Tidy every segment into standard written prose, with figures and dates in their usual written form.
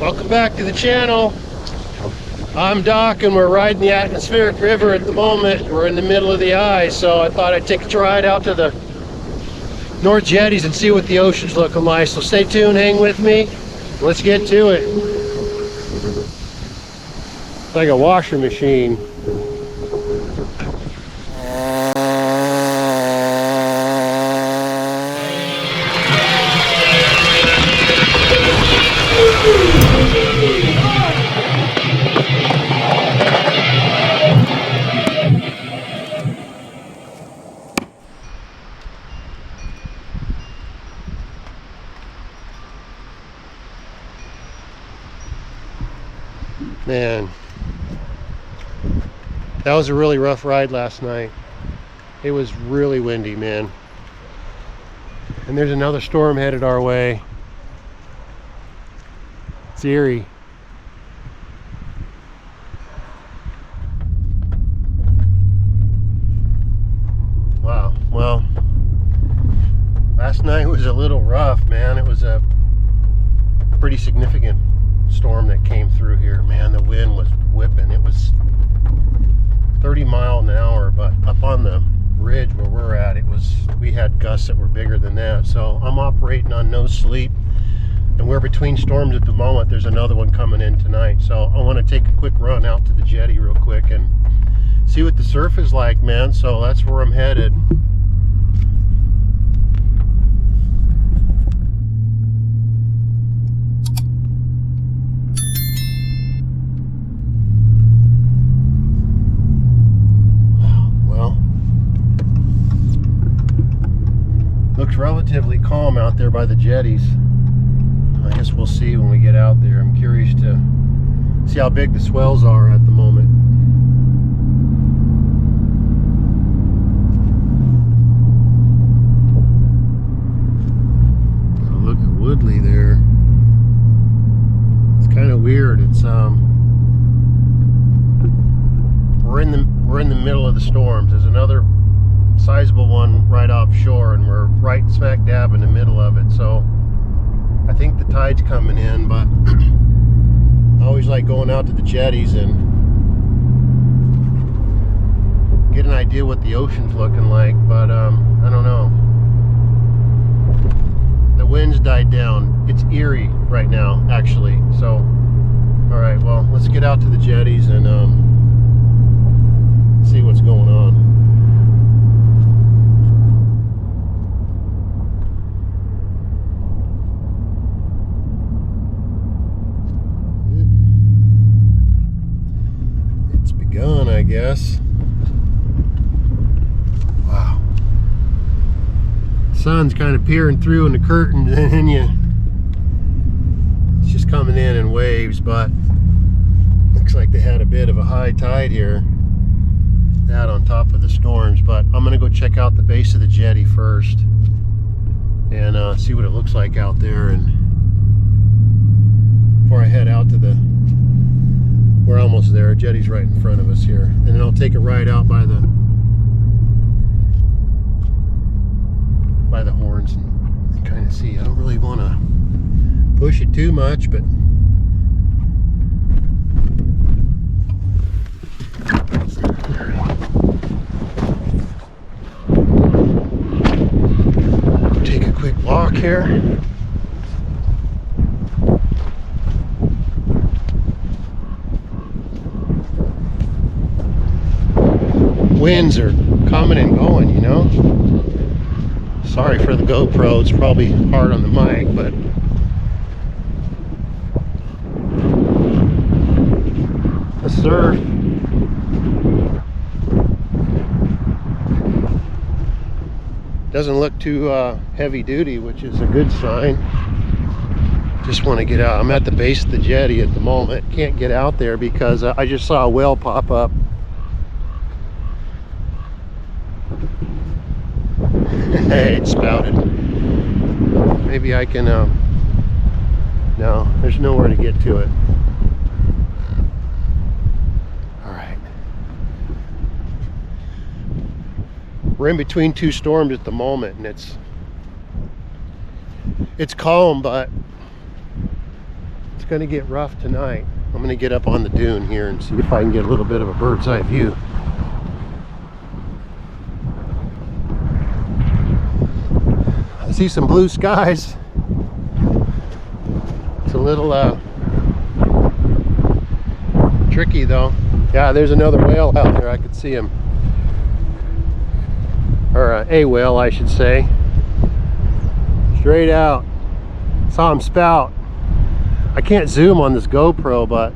Welcome back to the channel. I'm Doc and we're riding the atmospheric river at the moment. We're in the middle of the eye, so I thought I'd take a ride out to the North Jetties and see what the ocean's looking like. So stay tuned, hang with me. Let's get to it. It's like a washer machine. Man, that was a really rough ride last night. It was really windy, man. And there's another storm headed our way. It's eerie. Wow, well, last night was a little rough, man. It was a pretty significant storm that came through here. Man, the wind was whipping. It was 30 miles an hour, but up on the ridge where we're at, we had gusts that were bigger than that. So I'm operating on no sleep, and we're between storms at the moment. There's another one coming in tonight, so I want to take a quick run out to the jetty real quick and see what the surf is like, man. So that's where I'm headed. Looks relatively calm out there by the jetties. I guess we'll see when we get out there. I'm curious to see how big the swells are at the moment. Look at Woodley there. It's kind of weird. It's we're in the middle of the storms. There's another sizable one right offshore, and we're right smack dab in the middle of it. So I think the tide's coming in, but I always like going out to the jetties and get an idea what the ocean's looking like. But I don't know. The wind's died down. It's eerie right now, actually. So all right, well, let's get out to the jetties and see what's going on. I guess. Wow. Sun's kind of peering through in the curtains, and then it's just coming in waves, but looks like they had a bit of a high tide here. That on top of the storms, but I'm gonna go check out the base of the jetty first and see what it looks like out there, and before I head out to the we're almost there. Jetty's right in front of us here. And then I'll take a ride out by the horns and kind of see. I don't really want to push it too much, but take a quick walk here. Winds are coming and going, you know. Sorry for the GoPro, it's probably hard on the mic, but the surf doesn't look too heavy duty, which is a good sign. Just want to get out. I'm at the base of the jetty at the moment. Can't get out there because I just saw a whale pop up. Hey, it spouted. Maybe I can, no, there's nowhere to get to it. All right. We're in between two storms at the moment, and it's calm, but it's going to get rough tonight. I'm going to get up on the dune here and see if I can get a little bit of a bird's eye view. I see some blue skies. It's a little tricky though. Yeah, there's another whale out there. I could see him. Or a whale, I should say. Straight out. Saw him spout. I can't zoom on this GoPro, but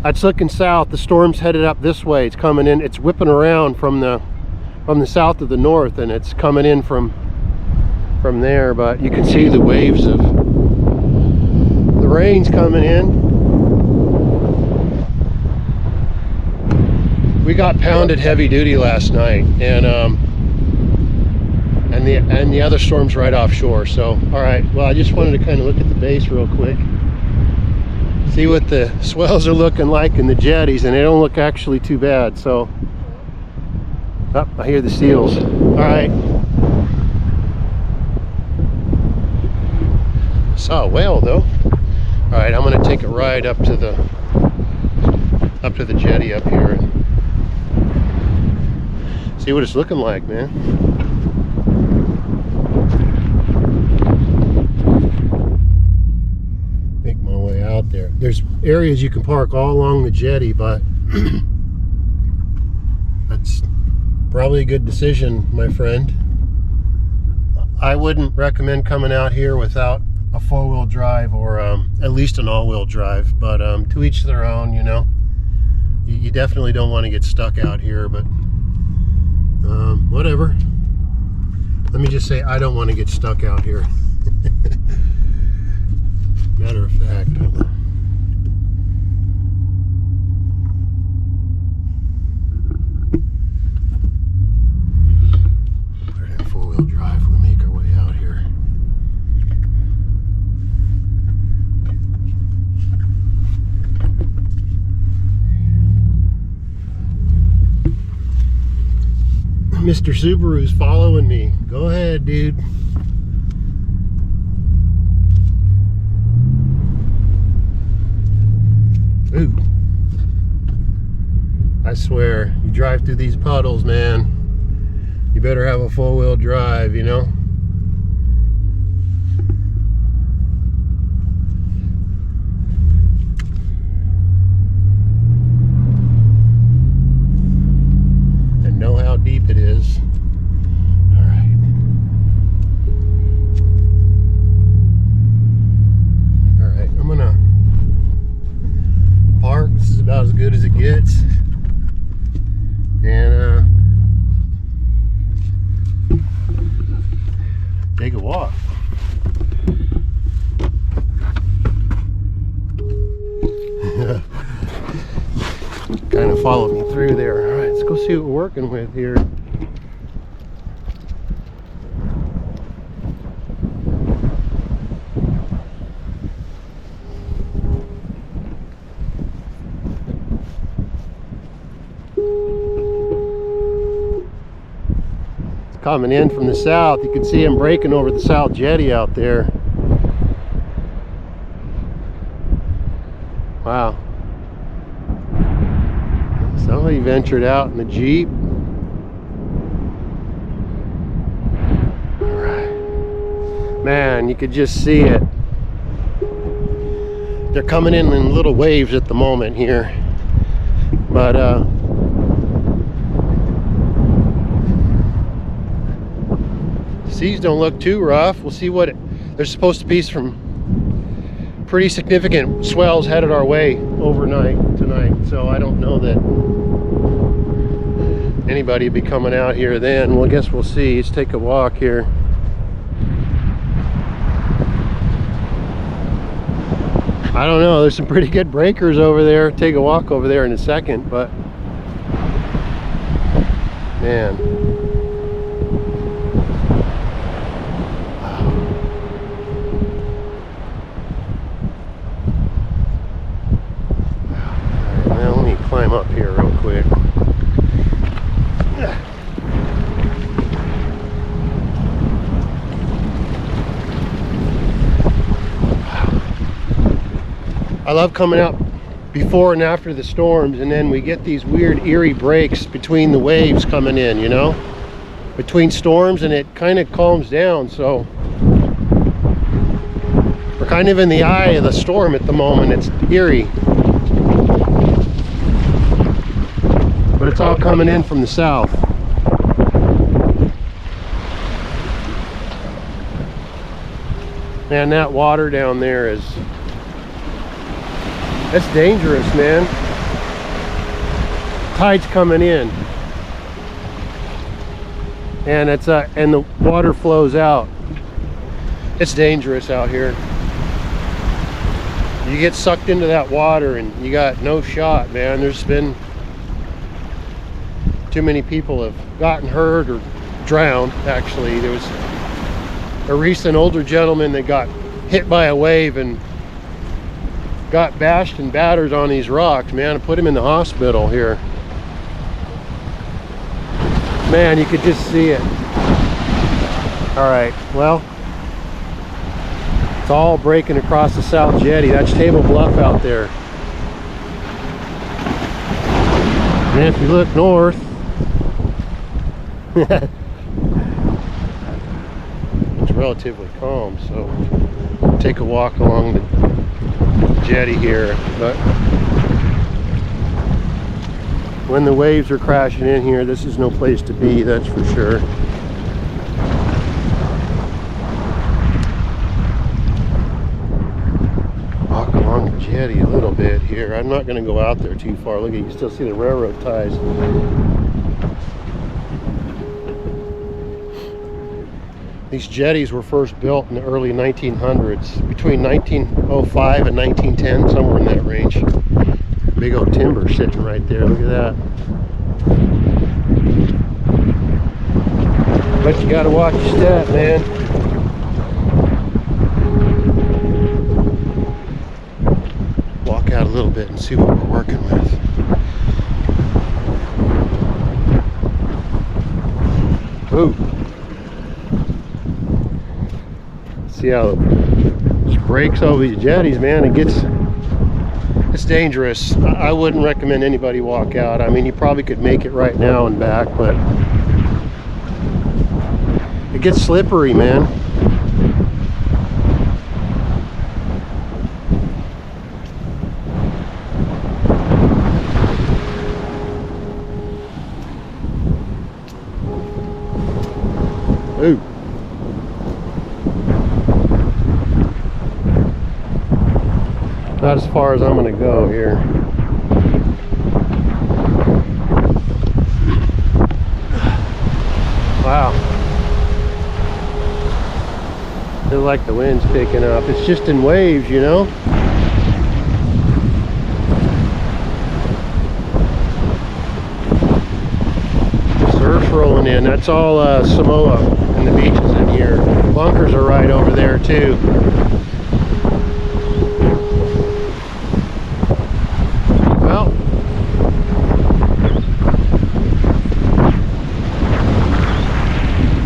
it's looking south. The storm's headed up this way. It's coming in. It's whipping around from the south to the north, and it's coming in from there. But you can see the waves of the rain's coming in. We got pounded heavy duty last night, and the other storm's right offshore. So, all right. Well, I just wanted to kind of look at the base real quick, see what the swells are looking like in the jetties, and they don't look actually too bad. So, oh, I hear the seals. All right. Saw a whale though. All right, I'm gonna take a ride up to the jetty up here and see what it's looking like, man. Make my way out there. There's areas you can park all along the jetty, but that's probably a good decision, my friend. I wouldn't recommend coming out here without a four-wheel drive, or at least an all-wheel drive, but to each their own, you know. You definitely don't want to get stuck out here, but whatever. Let me just say, I don't want to get stuck out here. Matter of fact, put it in four-wheel drive. We make our way out here. Mr. Subaru's following me. Go ahead, dude. Ooh. I swear, you drive through these puddles, man, you better have a four-wheel drive, you know? Know how deep it is. All right. All right, I'm gonna park. This is about as good as it gets. And take a walk. Kind of followed me through there. All right, let's go see what we're working with here. It's coming in from the south. You can see him breaking over the south jetty out there. Wow. Somebody ventured out in the Jeep. All right. Man, you could just see it. They're coming in little waves at the moment here. But seas don't look too rough. We'll see what there's supposed to be. Some pretty significant swells headed our way overnight tonight, so I don't know that anybody will be coming out here then. Well, I guess we'll see. Let's take a walk here. I don't know, there's some pretty good breakers over there. Take a walk over there in a second, but man, well, let me climb up here real quick. I love coming out before and after the storms, and then we get these weird eerie breaks between the waves coming in, you know, between storms, and it kind of calms down. So we're kind of in the eye of the storm at the moment. It's eerie, but it's all coming in from the south. Man, that water down there is, that's dangerous, man. Tide's coming in, and it's and the water flows out. It's dangerous out here. You get sucked into that water and you got no shot, man. There's been too many people have gotten hurt or drowned. Actually, there was a recent older gentleman that got hit by a wave and got bashed and battered on these rocks, man. I put him in the hospital here. Man, you could just see it. All right, well, it's all breaking across the South Jetty. That's Table Bluff out there. And if you look north, it's relatively calm, so take a walk along the jetty here. But when the waves are crashing in here, this is no place to be, that's for sure. Walk along the jetty a little bit here. I'm not going to go out there too far. Look, you can still see the railroad ties. These jetties were first built in the early 1900s, between 1905 and 1910, somewhere in that range. Big old timber sitting right there, look at that. But you gotta watch your step, man. Walk out a little bit and see what we're working with. Ooh. See how it just breaks over these jetties, man. It's dangerous. I wouldn't recommend anybody walk out. I mean, you probably could make it right now and back, but it gets slippery, man. Ooh. Not as far as I'm going to go here. Wow. Feels like the wind's picking up. It's just in waves, you know? Surf's rolling in. That's all Samoa and the beaches in here. Bunkers are right over there too.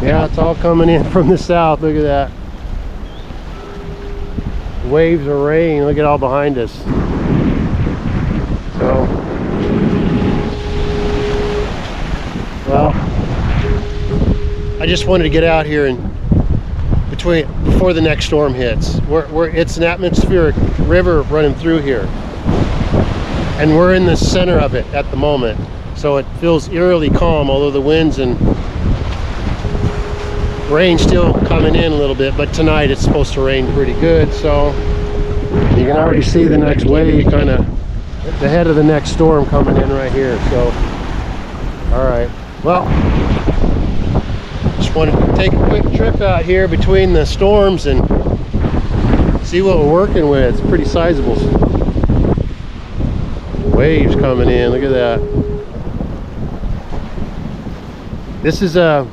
Yeah, it's all coming in from the south. Look at that. Waves of rain. Look at all behind us. So, well, I just wanted to get out here and before the next storm hits. It's an atmospheric river running through here, and we're in the center of it at the moment. So it feels eerily calm, although the winds and rain still coming in a little bit, but tonight it's supposed to rain pretty good, so you can already see the next wave, kind of the head of the next storm coming in right here. So all right, well, just wanted to take a quick trip out here between the storms and see what we're working with. It's pretty sizable. Waves coming in, look at that. This is a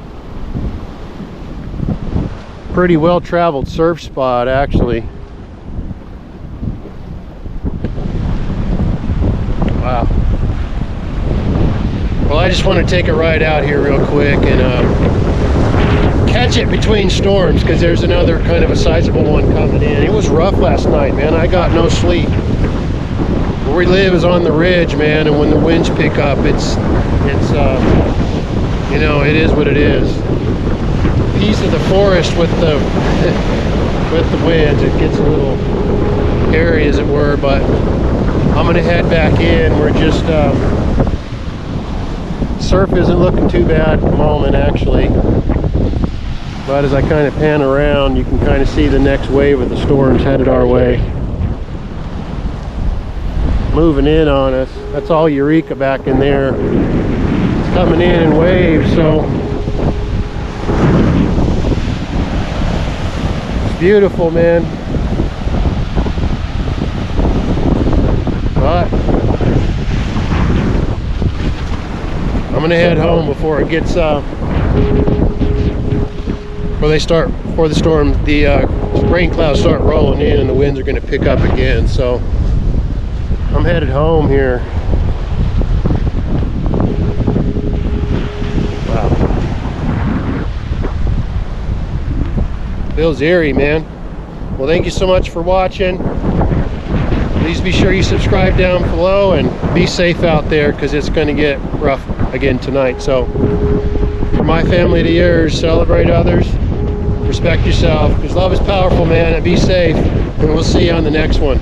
pretty well traveled surf spot, actually. Wow. Well, I just want to take a ride out here real quick and catch it between storms, because there's another kind of a sizable one coming in. It was rough last night, man. I got no sleep. where we live is on the ridge, man, and when the winds pick up, it's you know, it is what it is. Piece of the forest with the with the winds, it gets a little hairy, as it were, but I'm gonna head back in. We're just surf isn't looking too bad at the moment, actually, but as I kind of pan around, you can kind of see the next wave of the storm's headed our way, moving in on us. That's all Eureka back in there. It's coming in waves, so it's beautiful, man. But I'm gonna head home before it gets before the storm, the rain clouds start rolling in and the winds are gonna pick up again. So I'm headed home here. Wow. Feels eerie, man. Well, thank you so much for watching. Please be sure you subscribe down below and be safe out there, because it's going to get rough again tonight. So from my family to yours, celebrate others, respect yourself, because love is powerful, man, and be safe, and we'll see you on the next one.